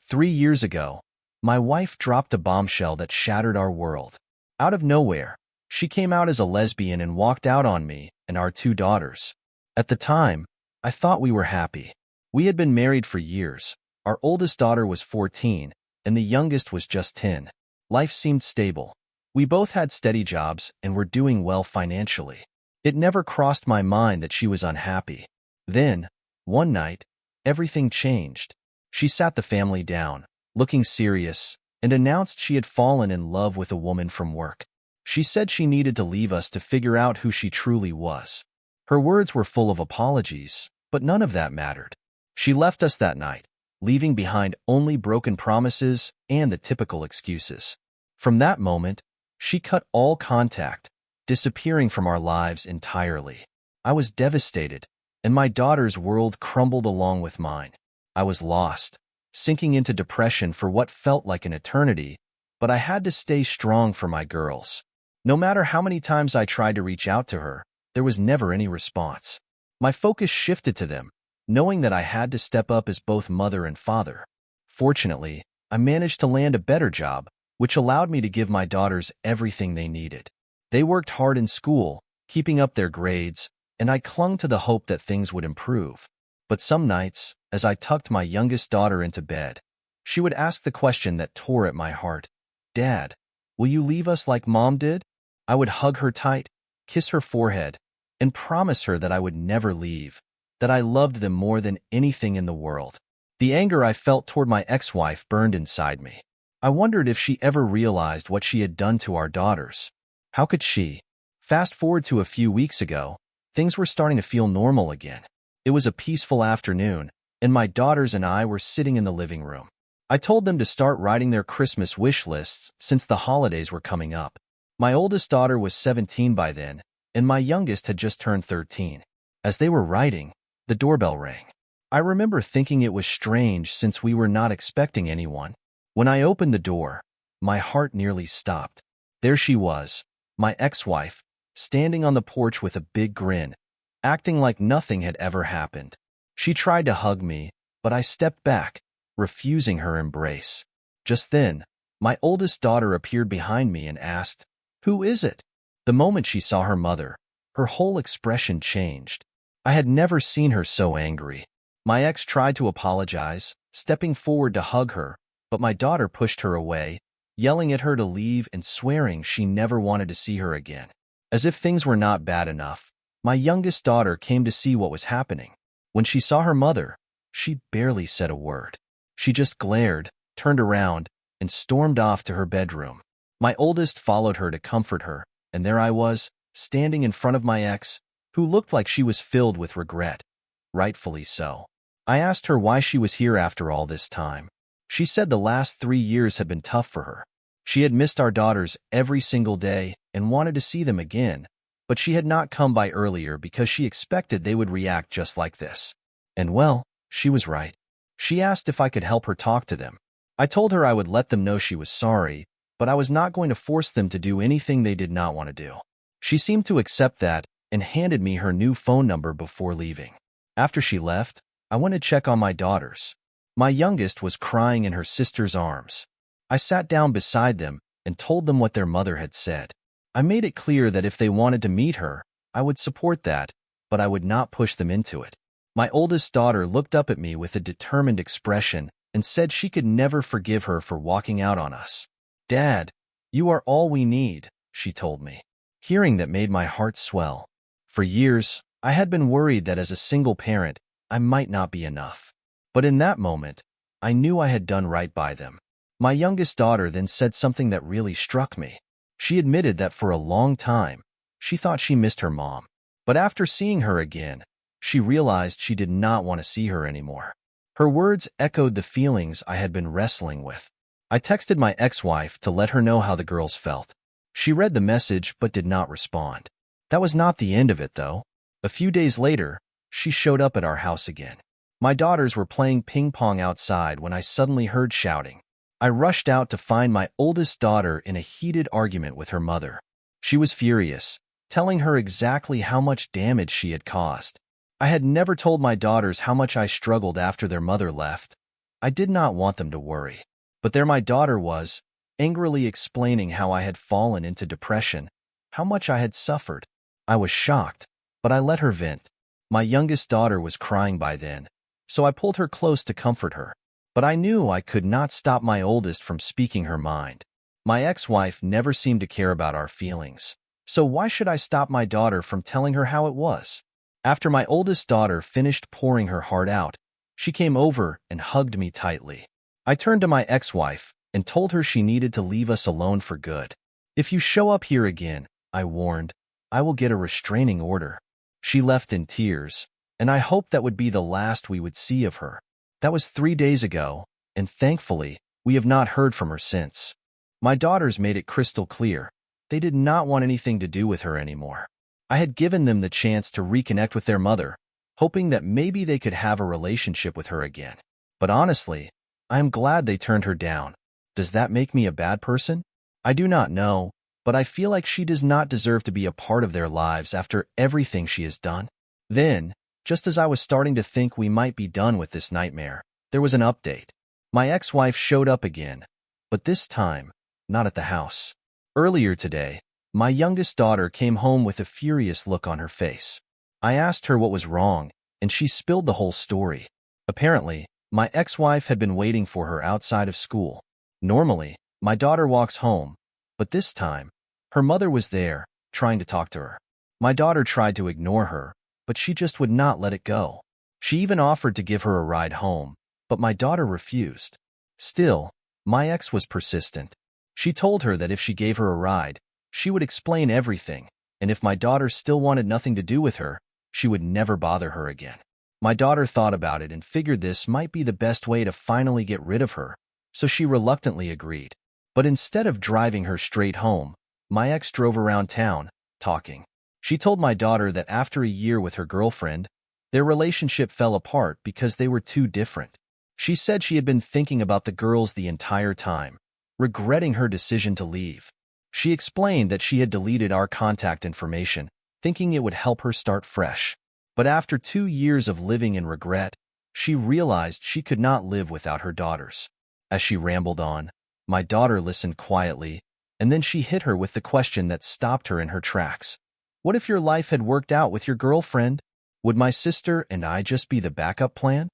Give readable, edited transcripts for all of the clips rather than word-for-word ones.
3 years ago, my wife dropped a bombshell that shattered our world. Out of nowhere, she came out as a lesbian and walked out on me and our 2 daughters. At the time, I thought we were happy. We had been married for years. Our oldest daughter was 14, and the youngest was just 10. Life seemed stable. We both had steady jobs and were doing well financially. It never crossed my mind that she was unhappy. Then, one night, everything changed. She sat the family down, looking serious, and announced she had fallen in love with a woman from work. She said she needed to leave us to figure out who she truly was. Her words were full of apologies, but none of that mattered. She left us that night, leaving behind only broken promises and the typical excuses. From that moment, she cut all contact, disappearing from our lives entirely. I was devastated, and my daughter's world crumbled along with mine. I was lost, sinking into depression for what felt like an eternity, but I had to stay strong for my girls. No matter how many times I tried to reach out to her, there was never any response. My focus shifted to them, knowing that I had to step up as both mother and father. Fortunately, I managed to land a better job, which allowed me to give my daughters everything they needed. They worked hard in school, keeping up their grades, and I clung to the hope that things would improve. But some nights, as I tucked my youngest daughter into bed, she would ask the question that tore at my heart. "Dad, will you leave us like Mom did?" I would hug her tight, kiss her forehead, and promise her that I would never leave, that I loved them more than anything in the world. The anger I felt toward my ex-wife burned inside me. I wondered if she ever realized what she had done to our daughters. How could she? Fast forward to a few weeks ago, things were starting to feel normal again. It was a peaceful afternoon, and my daughters and I were sitting in the living room. I told them to start writing their Christmas wish lists since the holidays were coming up. My oldest daughter was 17 by then, and my youngest had just turned 13. As they were writing, the doorbell rang. I remember thinking it was strange since we were not expecting anyone. When I opened the door, my heart nearly stopped. There she was, my ex-wife, standing on the porch with a big grin, acting like nothing had ever happened. She tried to hug me, but I stepped back, refusing her embrace. Just then, my oldest daughter appeared behind me and asked, "Who is it?" The moment she saw her mother, her whole expression changed. I had never seen her so angry. My ex tried to apologize, stepping forward to hug her, but my daughter pushed her away, yelling at her to leave and swearing she never wanted to see her again. As if things were not bad enough, my youngest daughter came to see what was happening. When she saw her mother, she barely said a word. She just glared, turned around, and stormed off to her bedroom. My oldest followed her to comfort her, and there I was, standing in front of my ex, who looked like she was filled with regret. Rightfully so. I asked her why she was here after all this time. She said the last 3 years had been tough for her. She had missed our daughters every single day and wanted to see them again, but she had not come by earlier because she expected they would react just like this. And well, she was right. She asked if I could help her talk to them. I told her I would let them know she was sorry, but I was not going to force them to do anything they did not want to do. She seemed to accept that and handed me her new phone number before leaving. After she left, I went to check on my daughters. My youngest was crying in her sister's arms. I sat down beside them and told them what their mother had said. I made it clear that if they wanted to meet her, I would support that, but I would not push them into it. My oldest daughter looked up at me with a determined expression and said she could never forgive her for walking out on us. "Dad, you are all we need," she told me. Hearing that made my heart swell. For years, I had been worried that as a single parent, I might not be enough. But in that moment, I knew I had done right by them. My youngest daughter then said something that really struck me. She admitted that for a long time, she thought she missed her mom. But after seeing her again, she realized she did not want to see her anymore. Her words echoed the feelings I had been wrestling with. I texted my ex-wife to let her know how the girls felt. She read the message but did not respond. That was not the end of it, though. A few days later, she showed up at our house again. My daughters were playing ping pong outside when I suddenly heard shouting. I rushed out to find my oldest daughter in a heated argument with her mother. She was furious, telling her exactly how much damage she had caused. I had never told my daughters how much I struggled after their mother left, I did not want them to worry. But there my daughter was, angrily explaining how I had fallen into depression, how much I had suffered. I was shocked, but I let her vent. My youngest daughter was crying by then, so I pulled her close to comfort her. But I knew I could not stop my oldest from speaking her mind. My ex-wife never seemed to care about our feelings, so why should I stop my daughter from telling her how it was? After my oldest daughter finished pouring her heart out, she came over and hugged me tightly. I turned to my ex-wife and told her she needed to leave us alone for good. If you show up here again, I warned, I will get a restraining order. She left in tears, and I hoped that would be the last we would see of her. That was 3 days ago, and thankfully, we have not heard from her since. My daughters made it crystal clear. They did not want anything to do with her anymore. I had given them the chance to reconnect with their mother, hoping that maybe they could have a relationship with her again. But honestly, I am glad they turned her down. Does that make me a bad person? I do not know, but I feel like she does not deserve to be a part of their lives after everything she has done. Then, just as I was starting to think we might be done with this nightmare, there was an update. My ex-wife showed up again, but this time, not at the house. Earlier today, my youngest daughter came home with a furious look on her face. I asked her what was wrong, and she spilled the whole story. Apparently, my ex-wife had been waiting for her outside of school. Normally, my daughter walks home, but this time, her mother was there, trying to talk to her. My daughter tried to ignore her, but she just would not let it go. She even offered to give her a ride home, but my daughter refused. Still, my ex was persistent. She told her that if she gave her a ride, she would explain everything, and if my daughter still wanted nothing to do with her, she would never bother her again. My daughter thought about it and figured this might be the best way to finally get rid of her, so she reluctantly agreed. But instead of driving her straight home, my ex drove around town, talking. She told my daughter that after a year with her girlfriend, their relationship fell apart because they were too different. She said she had been thinking about the girls the entire time, regretting her decision to leave. She explained that she had deleted our contact information, thinking it would help her start fresh. But after 2 years of living in regret, she realized she could not live without her daughters. As she rambled on, my daughter listened quietly, and then she hit her with the question that stopped her in her tracks. What if your life had worked out with your girlfriend? Would my sister and I just be the backup plan?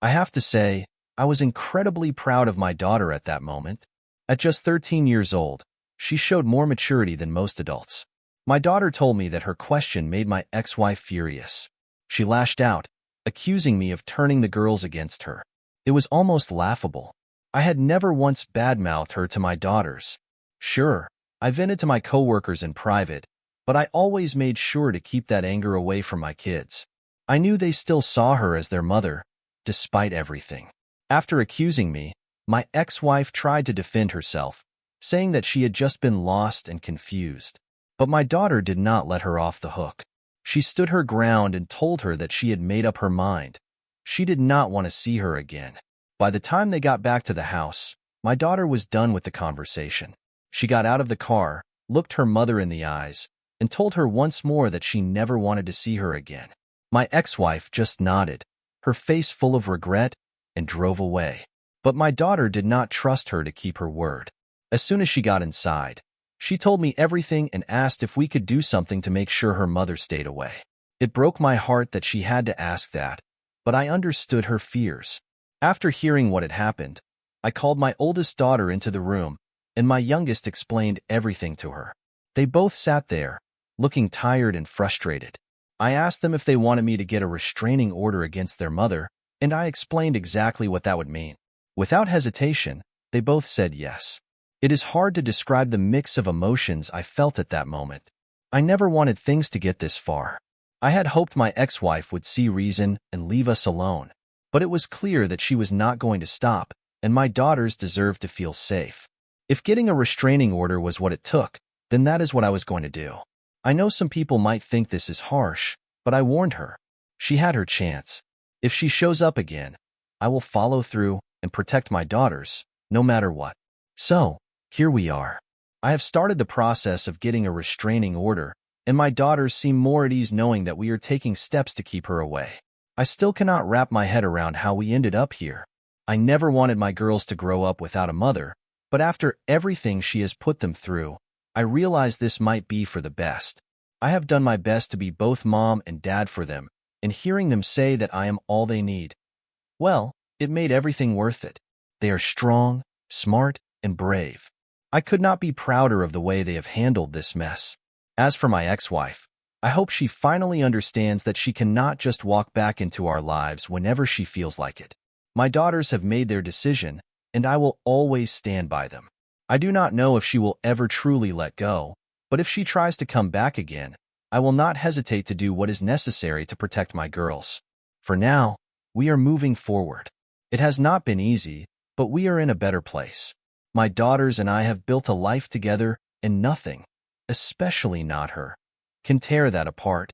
I have to say, I was incredibly proud of my daughter at that moment. At just 13 years old, she showed more maturity than most adults. My daughter told me that her question made my ex-wife furious. She lashed out, accusing me of turning the girls against her. It was almost laughable. I had never once badmouthed her to my daughters. Sure, I vented to my coworkers in private, but I always made sure to keep that anger away from my kids. I knew they still saw her as their mother, despite everything. After accusing me, my ex-wife tried to defend herself, saying that she had just been lost and confused. But my daughter did not let her off the hook. She stood her ground and told her that she had made up her mind. She did not want to see her again. By the time they got back to the house, my daughter was done with the conversation. She got out of the car, looked her mother in the eyes, and told her once more that she never wanted to see her again. My ex-wife just nodded, her face full of regret, and drove away. But my daughter did not trust her to keep her word. As soon as she got inside, she told me everything and asked if we could do something to make sure her mother stayed away. It broke my heart that she had to ask that, but I understood her fears. After hearing what had happened, I called my oldest daughter into the room, and my youngest explained everything to her. They both sat there, looking tired and frustrated. I asked them if they wanted me to get a restraining order against their mother, and I explained exactly what that would mean. Without hesitation, they both said yes. It is hard to describe the mix of emotions I felt at that moment. I never wanted things to get this far. I had hoped my ex-wife would see reason and leave us alone. But it was clear that she was not going to stop, and my daughters deserved to feel safe. If getting a restraining order was what it took, then that is what I was going to do. I know some people might think this is harsh, but I warned her. She had her chance. If she shows up again, I will follow through and protect my daughters, no matter what. So, here we are. I have started the process of getting a restraining order, and my daughters seem more at ease knowing that we are taking steps to keep her away. I still cannot wrap my head around how we ended up here. I never wanted my girls to grow up without a mother, but after everything she has put them through, I realize this might be for the best. I have done my best to be both mom and dad for them, and hearing them say that I am all they need, well, it made everything worth it. They are strong, smart, and brave. I could not be prouder of the way they have handled this mess. As for my ex-wife, I hope she finally understands that she cannot just walk back into our lives whenever she feels like it. My daughters have made their decision, and I will always stand by them. I do not know if she will ever truly let go, but if she tries to come back again, I will not hesitate to do what is necessary to protect my girls. For now, we are moving forward. It has not been easy, but we are in a better place. My daughters and I have built a life together, and nothing, especially not her, can tear that apart.